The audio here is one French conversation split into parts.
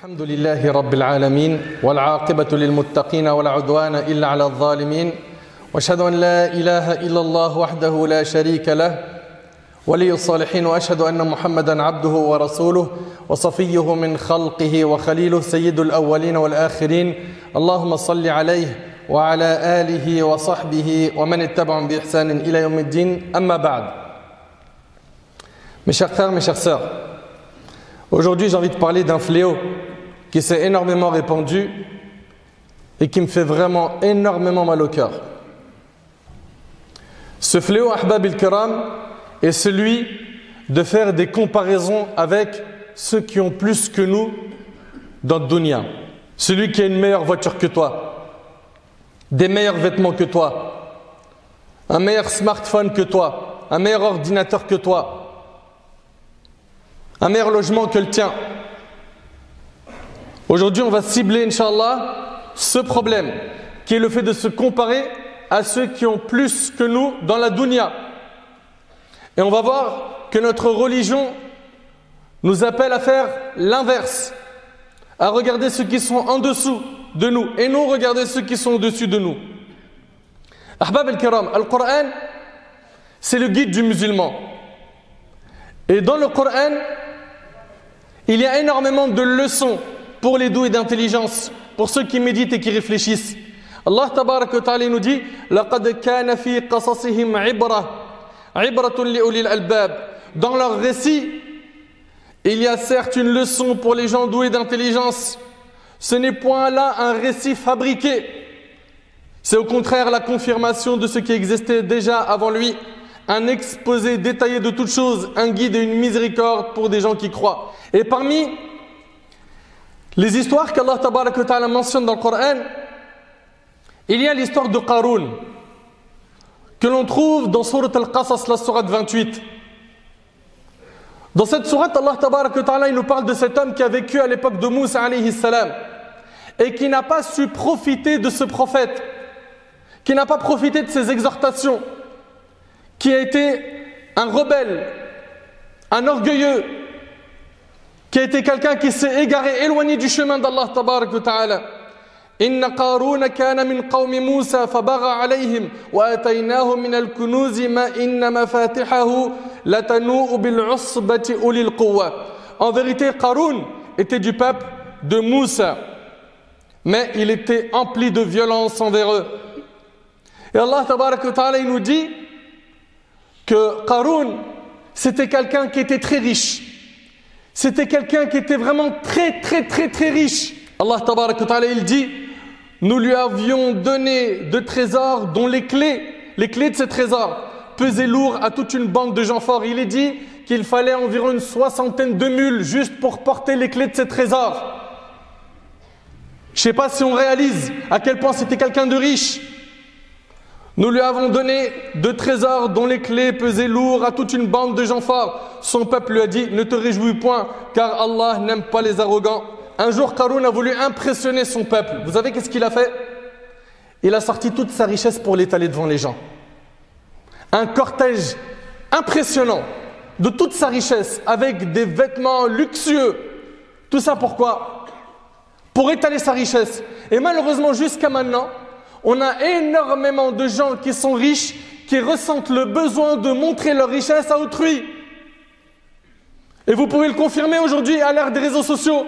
الحمد لله رب العالمين والعاقبة للمتقين ولا عدوان إلا على الظالمين وأشهد أن لا إله إلا الله وحده لا شريك له ولي الصالحين وأشهد أن محمدا عبده ورسوله وصفيه من خلقه وخليله سيد الأولين والآخرين اللهم صل عليه وعلى آله وصحبه ومن اتبعهم بإحسان إلى يوم الدين أما بعد. Mes chers frères, mes chères sœurs, aujourd'hui j'ai envie de parler d'un fléau qui s'est énormément répandu et qui me fait vraiment énormément mal au cœur. Ce fléau, ahbab al-kiram, est celui de faire des comparaisons avec ceux qui ont plus que nous dans le dunya. Celui qui a une meilleure voiture que toi, des meilleurs vêtements que toi, un meilleur smartphone que toi, un meilleur ordinateur que toi, un meilleur logement que le tien. Aujourd'hui, on va cibler, Inch'Allah, ce problème, qui est le fait de se comparer à ceux qui ont plus que nous dans la dunya. Et on va voir que notre religion nous appelle à faire l'inverse, à regarder ceux qui sont en dessous de nous, et non regarder ceux qui sont au-dessus de nous. Ahbab al-Kiram, Al-Qur'an, c'est le guide du musulman. Et dans le Coran, il y a énormément de leçons pour les doués d'intelligence, pour ceux qui méditent et qui réfléchissent. Allah tabaraka wa ta'ala nous dit لَقَدْ كَانَ فِي قَصَصِهِمْ عِبْرَةٌ لِأُولِي الْأَلْبَابِ. Dans leur récit, il y a certes une leçon pour les gens doués d'intelligence. Ce n'est point là un récit fabriqué. C'est au contraire la confirmation de ce qui existait déjà avant lui. Un exposé détaillé de toutes choses, un guide et une miséricorde pour des gens qui croient. Et parmi les histoires qu'Allah tabaraka wa ta'ala mentionne dans le Coran, il y a l'histoire de Qarun, que l'on trouve dans Sourate Al-Qasas, la sourate 28. Dans cette sourate, Allah tabaraka wa ta'ala, il nous parle de cet homme qui a vécu à l'époque de Moussa alayhi salam et qui n'a pas su profiter de ce prophète, qui n'a pas profité de ses exhortations, qui a été un rebelle, un orgueilleux, qui a été quelqu'un qui s'est égaré, éloigné du chemin d'Allah tabarak wa ta'ala. Inna Qaruna kana min qawmi Musa fabagha alayhim wa ataynahu min al-kunuz ma inna mafatihahu latanu bil usbati ulil quwwa. En vérité, Qarun était du peuple de Moussa, mais il était empli de violence envers eux. Et Allah tabarak wa ta'ala, il nous dit que Qarun, c'était quelqu'un qui était très riche. C'était quelqu'un qui était vraiment très riche. Allah tabarak wa ta'ala, il dit, nous lui avions donné de trésors dont les clés de ces trésors pesaient lourd à toute une bande de gens forts. Il est dit qu'il fallait environ une 60aine de mules juste pour porter les clés de ces trésors. Je ne sais pas si on réalise à quel point c'était quelqu'un de riche. Nous lui avons donné de trésors dont les clés pesaient lourd à toute une bande de gens forts. Son peuple lui a dit, ne te réjouis point, car Allah n'aime pas les arrogants. Un jour, Qarun a voulu impressionner son peuple. Vous savez qu'est-ce qu'il a fait? Il a sorti toute sa richesse pour l'étaler devant les gens. Un cortège impressionnant de toute sa richesse, avec des vêtements luxueux. Tout ça pourquoi? Pour étaler sa richesse. Et malheureusement, jusqu'à maintenant, on a énormément de gens qui sont riches, qui ressentent le besoin de montrer leur richesse à autrui. Et vous pouvez le confirmer aujourd'hui à l'ère des réseaux sociaux.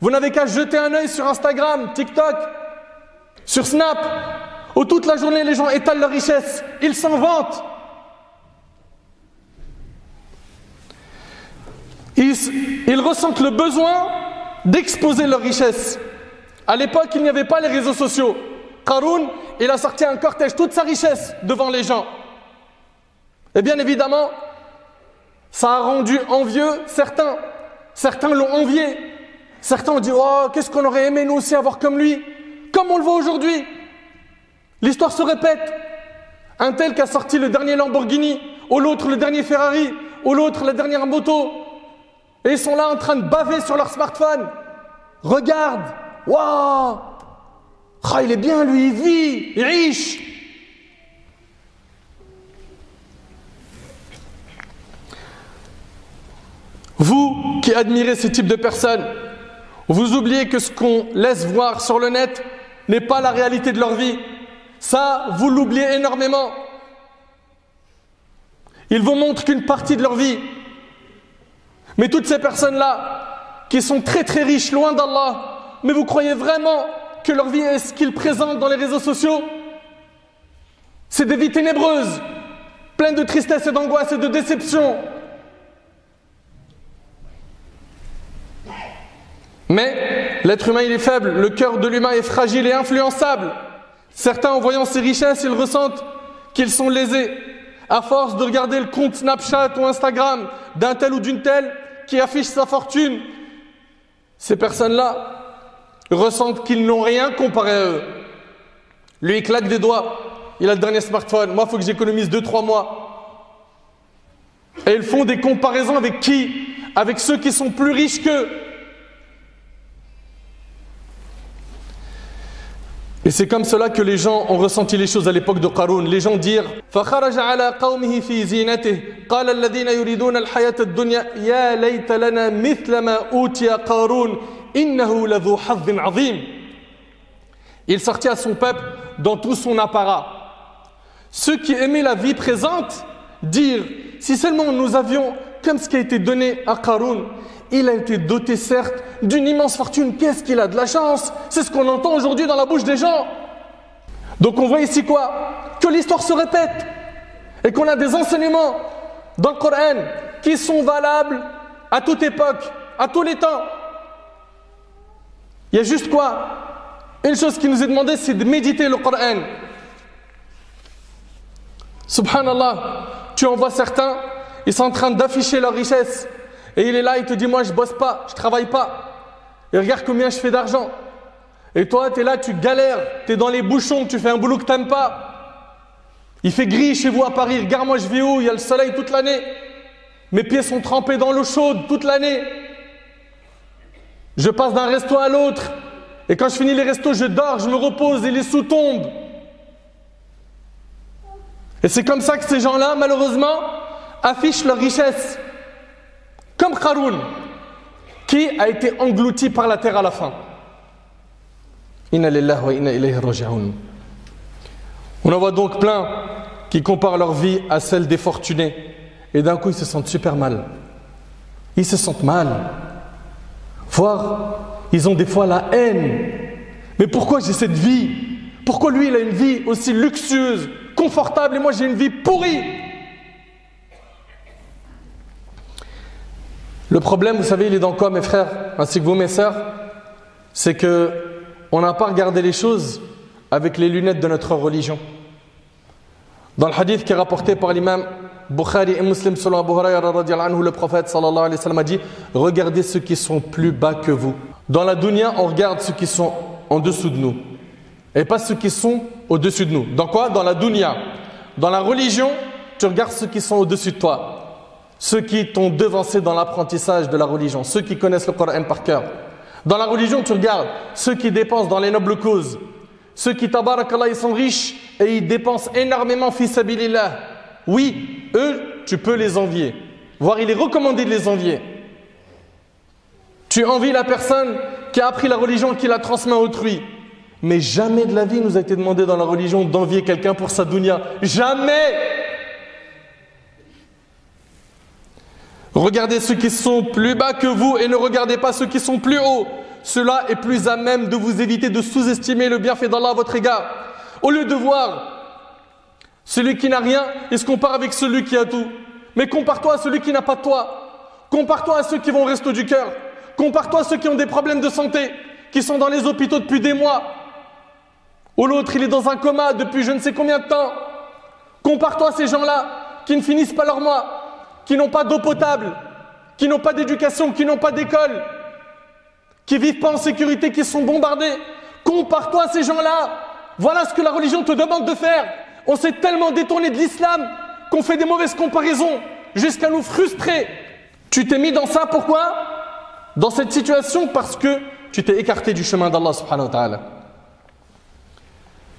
Vous n'avez qu'à jeter un œil sur Instagram, TikTok, sur Snap, où toute la journée les gens étalent leur richesse. Ils s'en vantent. Ils ressentent le besoin d'exposer leur richesse. À l'époque, il n'y avait pas les réseaux sociaux. Qarun, il a sorti un cortège, toute sa richesse devant les gens. Et bien évidemment, ça a rendu envieux certains. Certains l'ont envié. Certains ont dit, oh, qu'est-ce qu'on aurait aimé nous aussi avoir comme lui. Comme on le voit aujourd'hui. L'histoire se répète. Un tel qui a sorti le dernier Lamborghini, ou l'autre le dernier Ferrari, ou l'autre la dernière moto. Et ils sont là en train de baver sur leur smartphone. Regarde, waouh, ah, il est bien lui, il vit, il est riche. Vous qui admirez ce type de personnes, Vous oubliez que ce qu'on laisse voir sur le net n'est pas la réalité de leur vie. Ça, vous l'oubliez énormément. Ils vous montrent qu'une partie de leur vie. Mais toutes ces personnes-là, qui sont très très riches, loin d'Allah, mais vous croyez vraiment que leur vie est ce qu'ils présentent dans les réseaux sociaux? C'est des vies ténébreuses, pleines de tristesse et d'angoisse et de déception. Mais l'être humain, il est faible, le cœur de l'humain est fragile et influençable. Certains, en voyant ces richesses, ils ressentent qu'ils sont lésés. À force de regarder le compte Snapchat ou Instagram d'un tel ou d'une telle qui affiche sa fortune, ces personnes-là ressentent qu'ils n'ont rien comparé à eux. Lui, il claque des doigts, il a le dernier smartphone. Moi, il faut que j'économise 2-3 mois. Et ils font des comparaisons avec qui? Avec ceux qui sont plus riches qu'eux. Et c'est comme cela que les gens ont ressenti les choses à l'époque de Qarun. Les gens dirent فَخَرَجَ عَلَى قَوْمِهِ فِي زِينَتِهِ قَالَ الَّذِينَ يُرِيدُونَ الْحَيَاةَ الدُّنْيَا يَا لَيْتَ لَنَا مِثْلَ مَا أُوتِيَ قَارُونَ إِنَّهُ لَذُو حَظٍّ عَظِيمٍ. Il sortit à son peuple dans tout son apparat. Ceux qui aimaient la vie présente dirent si seulement nous avions comme ce qui a été donné à Qarun. Il a été doté certes d'une immense fortune. Qu'est-ce qu'il a de la chance? C'est ce qu'on entend aujourd'hui dans la bouche des gens. Donc on voit ici quoi? Que l'histoire se répète et qu'on a des enseignements dans le Coran qui sont valables à toute époque, à tous les temps. Il y a juste quoi? Une chose qui nous est demandée, c'est de méditer le Coran. Subhanallah, tu en vois certains, ils sont en train d'afficher leur richesse. Et il est là, il te dit, moi je bosse pas, je travaille pas. Et regarde combien je fais d'argent. Et toi, tu es là, tu galères, tu es dans les bouchons, tu fais un boulot que tu n'aimes pas. Il fait gris chez vous à Paris, regarde moi je vis où? Il y a le soleil toute l'année. Mes pieds sont trempés dans l'eau chaude toute l'année. Je passe d'un resto à l'autre. Et quand je finis les restos, je dors, je me repose et les sous tombent. Et c'est comme ça que ces gens-là, malheureusement, affichent leur richesse. Comme Qarun, qui a été englouti par la terre à la fin. Inna lillahi wa inna ilayhi raji'un. On en voit donc plein qui comparent leur vie à celle des fortunés. Et d'un coup, ils se sentent super mal. Ils se sentent mal. Voire, ils ont des fois la haine. Mais pourquoi j'ai cette vie? Pourquoi lui, il a une vie aussi luxueuse, confortable, et moi, j'ai une vie pourrie? Le problème, vous savez, il est dans quoi, mes frères, ainsi que vous, mes sœurs? C'est que on n'a pas regardé les choses avec les lunettes de notre religion. Dans le hadith qui est rapporté par l'imam Bukhari et Muslim selon Abu Huraira radiyallahu anhu, le prophète sallallahu alayhi wa sallam a dit regardez ceux qui sont plus bas que vous. Dans la dunya, on regarde ceux qui sont en dessous de nous et pas ceux qui sont au-dessus de nous. Dans quoi? Dans la dunya. Dans la religion, tu regardes ceux qui sont au-dessus de toi. Ceux qui t'ont devancé dans l'apprentissage de la religion, ceux qui connaissent le Coran par cœur. Dans la religion, tu regardes ceux qui dépensent dans les nobles causes, ceux qui, tabarakallah, ils sont riches et ils dépensent énormément fi sabilillah. Oui, eux, tu peux les envier, voire il est recommandé de les envier. Tu envies la personne qui a appris la religion, qui la transmet à autrui. Mais jamais de la vie nous a été demandé dans la religion d'envier quelqu'un pour sa dunya. Jamais! Regardez ceux qui sont plus bas que vous et ne regardez pas ceux qui sont plus hauts. Cela est plus à même de vous éviter de sous-estimer le bienfait d'Allah à votre égard. Au lieu de voir celui qui n'a rien, il se compare avec celui qui a tout. Mais compare-toi à celui qui n'a pas de toi. Compare-toi à ceux qui vont au resto du cœur. Compare-toi à ceux qui ont des problèmes de santé, qui sont dans les hôpitaux depuis des mois. Ou l'autre, il est dans un coma depuis je ne sais combien de temps. Compare-toi à ces gens-là qui ne finissent pas leur mois, qui n'ont pas d'eau potable, qui n'ont pas d'éducation, qui n'ont pas d'école, qui ne vivent pas en sécurité, qui sont bombardés. Compare-toi à ces gens-là. Voilà ce que la religion te demande de faire. On s'est tellement détourné de l'islam qu'on fait des mauvaises comparaisons jusqu'à nous frustrer. Tu t'es mis dans ça, pourquoi? Dans cette situation parce que tu t'es écarté du chemin d'Allah subhanahu wa ta'ala.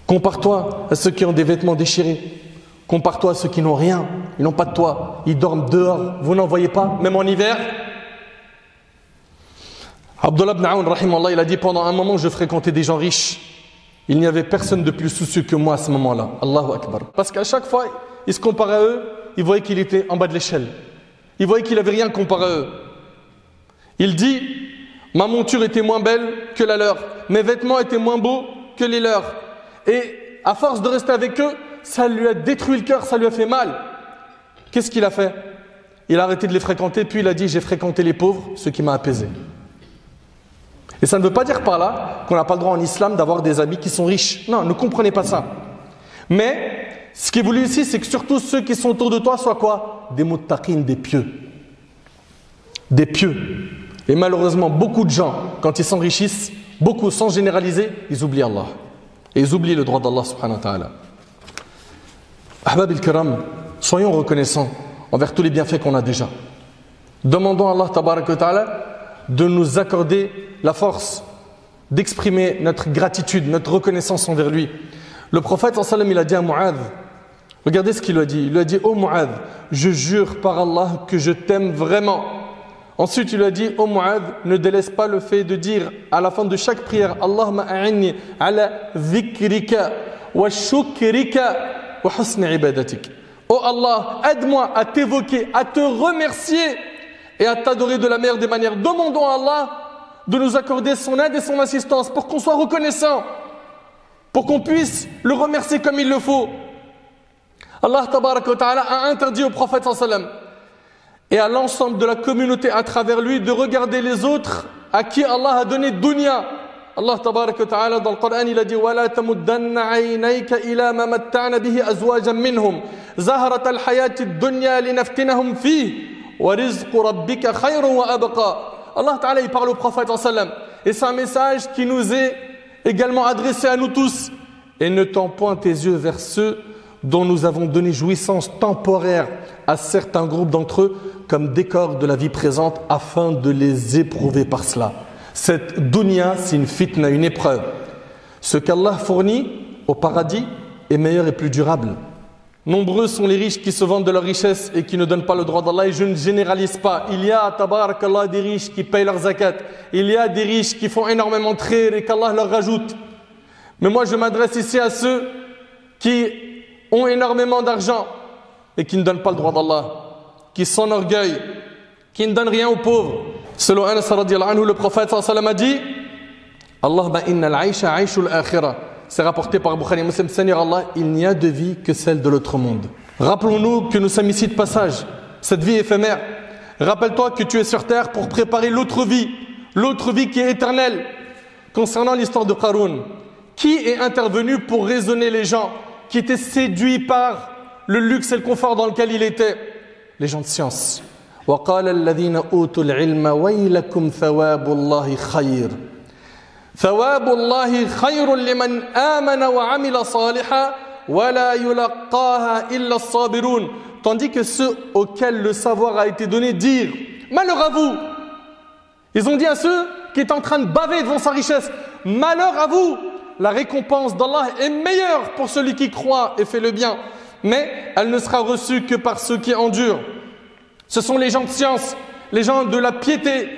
Compare-toi à ceux qui ont des vêtements déchirés. Compare-toi à ceux qui n'ont rien, ils n'ont pas de toit, ils dorment dehors, vous n'en voyez pas, même en hiver. Abdullah ibn Aoun, rahimahullah, il a dit pendant un moment je fréquentais des gens riches. Il n'y avait personne de plus soucieux que moi à ce moment-là. Allahu Akbar. Parce qu'à chaque fois, il se comparait à eux, il voyait qu'il était en bas de l'échelle. Il voyait qu'il n'avait rien comparé à eux. Il dit, ma monture était moins belle que la leur. Mes vêtements étaient moins beaux que les leurs. Et à force de rester avec eux, ça lui a détruit le cœur, ça lui a fait mal. Qu'est-ce qu'il a fait? Il a arrêté de les fréquenter, puis il a dit, j'ai fréquenté les pauvres, ce qui m'a apaisé. Et ça ne veut pas dire par là qu'on n'a pas le droit en islam d'avoir des amis qui sont riches. Non, ne comprenez pas ça. Mais ce qui est voulu ici, c'est que surtout ceux qui sont autour de toi soient quoi? Des muttaqin, des pieux. Des pieux. Et malheureusement, beaucoup de gens, quand ils s'enrichissent, beaucoup, sans généraliser, ils oublient Allah. Et ils oublient le droit d'Allah subhanahu wa ta'ala. Ahbab al-kiram, soyons reconnaissants envers tous les bienfaits qu'on a déjà. Demandons à Allah tabarak wa ta'ala de nous accorder la force d'exprimer notre gratitude, notre reconnaissance envers lui. Le prophète sallallahu alayhi wa sallam, il a dit à Mu'adh, regardez ce qu'il lui a dit. Il lui a dit, oh Mu'adh, je jure par Allah que je t'aime vraiment. Ensuite, il lui a dit, oh Mu'adh, ne délaisse pas le fait de dire à la fin de chaque prière, Allahumma a'inni ala dhikrika wa shukrika wa husni ibadatik. Oh Allah, aide-moi à t'évoquer, à te remercier et à t'adorer de la meilleure des manières. Demandons à Allah de nous accorder son aide et son assistance pour qu'on soit reconnaissant, pour qu'on puisse le remercier comme il le faut. Allah tabaraka wa ta'ala a interdit au prophète sallallahu alayhi wa sallam et à l'ensemble de la communauté à travers lui de regarder les autres à qui Allah a donné dunya. Allah tabaraka wa ta'ala dans le Coran il a dit وَلَا تَمُدَّنَّ عَيْنَيْكَ إِلَى مَا مَتَّعْنَا بِهِ أَزْوَاجًا مِّنْهُمْ زَهْرَةَ الْحَيَاةِ الدُّنْيَا لِنَفْتِنَهُمْ فِيهِ وَرِزْقُ رَبِّكَ خَيْرٌ وَأَبْقَى. Allah ta'ala il parle au prophète sallam et c'est un message qui nous est également adressé à nous tous. Et ne tends point tes yeux vers ceux dont nous avons donné jouissance temporaire à certains groupes d'entre eux comme décor de la vie présente afin de les éprouver par cela. Cette dunya, c'est une fitna, une épreuve. Ce qu'Allah fournit au paradis est meilleur et plus durable. Nombreux sont les riches qui se vendent de leur richesse et qui ne donnent pas le droit d'Allah, et je ne généralise pas. Il y a, tabarakallah, des riches qui payent leur zakat. Il y a des riches qui font énormément de khayr et qu'Allah leur rajoute. Mais moi, je m'adresse ici à ceux qui ont énormément d'argent et qui ne donnent pas le droit d'Allah, qui s'enorgueillent, qui ne donnent rien aux pauvres. Selon Anas radiyallahu anhu, le prophète sallallahu alayhi wa sallam a dit Allahumma inna al-aisha aishul akhirah. C'est rapporté par Bukhari Muslim. Seigneur Allah, il n'y a de vie que celle de l'autre monde. Rappelons-nous que nous sommes ici de passage, cette vie éphémère. Rappelle-toi que tu es sur terre pour préparer l'autre vie qui est éternelle. Concernant l'histoire de Qarun, qui est intervenu pour raisonner les gens qui étaient séduits par le luxe et le confort dans lequel il était? Les gens de science. وَقَالَ الَّذِينَ أُوتُوا الْعِلْمَ وَيْلَكُمْ ثَوَابُ اللَّهِ خَيْرٌ ثواب الله خير لمن آمن وعمل صالحا ولا يلقاها إلا الصابرون. Tandis que ceux auxquels le savoir a été donné dirent malheur à vous. Ils ont dit à ceux qui étaient en train de baver devant sa richesse, malheur à vous. La récompense d'Allah est meilleure pour celui qui croit et fait le bien, mais elle ne sera reçue que par ceux qui endurent. Ce sont les gens de science, les gens de la piété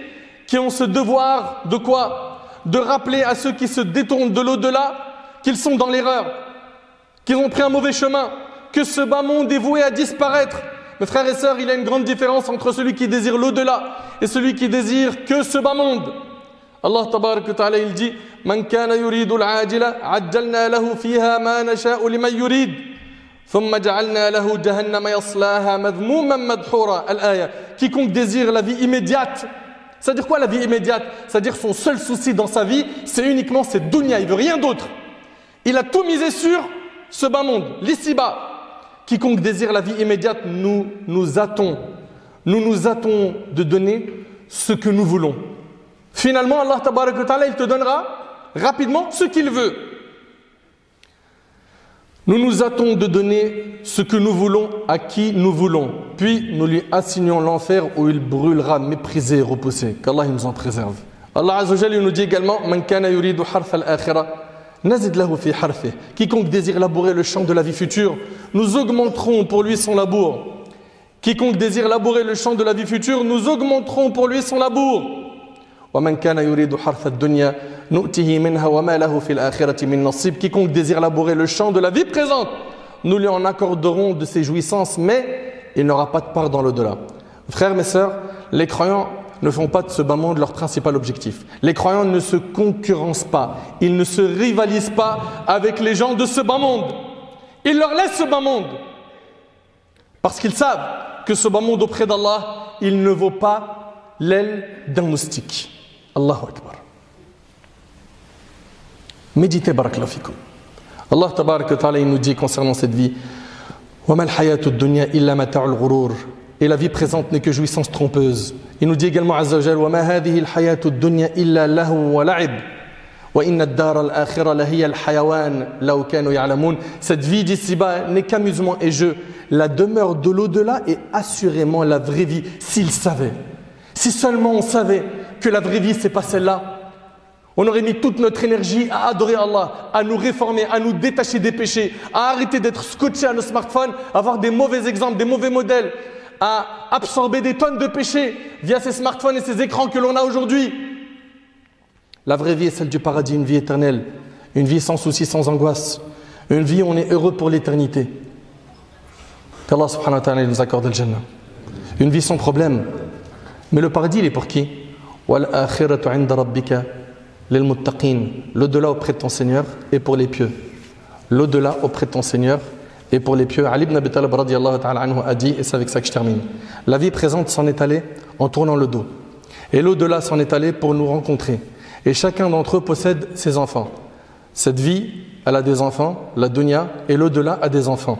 qui ont ce devoir de quoi? De rappeler à ceux qui se détournent de l'au-delà qu'ils sont dans l'erreur, qu'ils ont pris un mauvais chemin, que ce bas monde est voué à disparaître. Mes frères et sœurs, il y a une grande différence entre celui qui désire l'au-delà et celui qui désire que ce bas monde. Allah tabarak wa ta'ala il dit Man kana yuridu al-ajila ajjalna lahu fiha ma nasha'u liman yurid thumma ja'alna lahu jahannama yaslaha madhmuman madhura. Al-aya. Quiconque désire la vie immédiate. C'est-à-dire quoi la vie immédiate? C'est-à-dire son seul souci dans sa vie, c'est uniquement cette dunya, il veut rien d'autre. Il a tout misé sur ce bas monde, l'ici-bas. Quiconque désire la vie immédiate, nous nous hâtons de donner ce que nous voulons. Finalement, Allah tabarak wa ta'ala, il te donnera rapidement ce qu'il veut. Nous nous hâtons de donner ce que nous voulons à qui nous voulons. Puis nous lui assignons l'enfer où il brûlera méprisé et repoussé. Qu'Allah nous en préserve. Allah Azza wa Jalla nous dit également Man kana yuridu harfa al-akhirah nazid lahu fi harfih. Quiconque désire labourer le champ de la vie future, nous augmenterons pour lui son labour. Quiconque désire labourer le champ de la vie future, nous augmenterons pour lui son labour. وَمَنْ كَانَ يُرِيدُ حَرْثَ الدُّنْيَا نُؤْتِهِ مِنْهَا وَمَا لَهُ فِي الْآخِرَةِ مِنْ نَصِيبٍ. Quiconque désire labourer le champ de la vie présente, nous lui en accorderons de ses jouissances, mais il n'aura pas de part dans l'au-delà. Frères, mes sœurs, les croyants ne font pas de ce bas monde leur principal objectif. Les croyants ne se concurrencent pas, ils ne se rivalisent pas avec les gens de ce bas monde. Ils leur laissent ce bas monde parce qu'ils savent que ce bas monde auprès d'Allah, il ne vaut pas l'aile d'un moustique. Allahu Akbar. Méditez, barakallahu fikum. Allah tabarak wa ta'ala, il nous dit concernant cette vie, وَمَا الْحَيَاةُ الدُّنْيَا إِلَّا مَتَاعُ الْغُرُورِ. Et la vie présente n'est que jouissance trompeuse. Il nous dit également Azza wa Jal, وَمَا هَذِهِ الْحَيَاةُ الدُّنْيَا إِلَّا لَهْوٌ وَلَعِبٌ وَإِنَّ الدَّارَ الْآخِرَةَ لَهِيَ الْحَيَوَانُ لَوْ كَانُوا يَعْلَمُونَ. Cette vie d'ici-bas n'est qu'amusement et jeu. La demeure de l'au-delà est assurément la vraie vie, s'ils savaient. Si seulement on savait que la vraie vie, c'est pas celle-là, on aurait mis toute notre énergie à adorer Allah, à nous réformer, à nous détacher des péchés, à arrêter d'être scotchés à nos smartphones, à avoir des mauvais exemples, des mauvais modèles, à absorber des tonnes de péchés via ces smartphones et ces écrans que l'on a aujourd'hui. La vraie vie est celle du paradis, une vie éternelle, une vie sans souci, sans angoisse, une vie où on est heureux pour l'éternité. Qu'Allah subhanahu wa ta'ala nous accorde le Jannah. Une vie sans problème. Mais le paradis, il est pour qui? وَالْآخِرَةُ عِنْدَ رَبِّكَ لِلْمُتَّقِينَ. L'au-delà auprès de ton Seigneur et pour les pieux. L'au-delà auprès de ton Seigneur et pour les pieux. Ali ibn Abi Talib radiyallahu ta'ala anhu a dit, et c'est avec ça que je termine, la vie présente s'en est allée en tournant le dos. Et l'au-delà s'en est allé pour nous rencontrer. Et chacun d'entre eux possède ses enfants. Cette vie, elle a des enfants, la dunya, et l'au-delà a des enfants.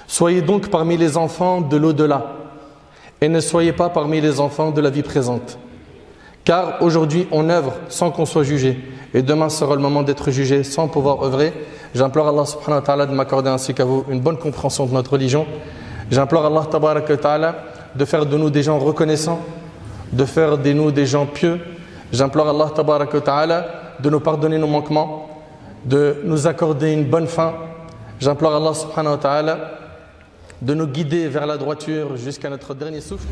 Soyez donc parmi les enfants de l'au-delà et ne soyez pas parmi les enfants de la vie présente. Car aujourd'hui on œuvre sans qu'on soit jugé et demain sera le moment d'être jugé sans pouvoir œuvrer. J'implore Allah subhanahu wa ta'ala de m'accorder ainsi qu'à vous une bonne compréhension de notre religion. J'implore Allah tabarak wa ta'ala de faire de nous des gens reconnaissants, de faire de nous des gens pieux. J'implore Allah tabarak wa ta'ala de nous pardonner nos manquements, de nous accorder une bonne fin. J'implore Allah subhanahu wa ta'ala de nous guider vers la droiture jusqu'à notre dernier souffle.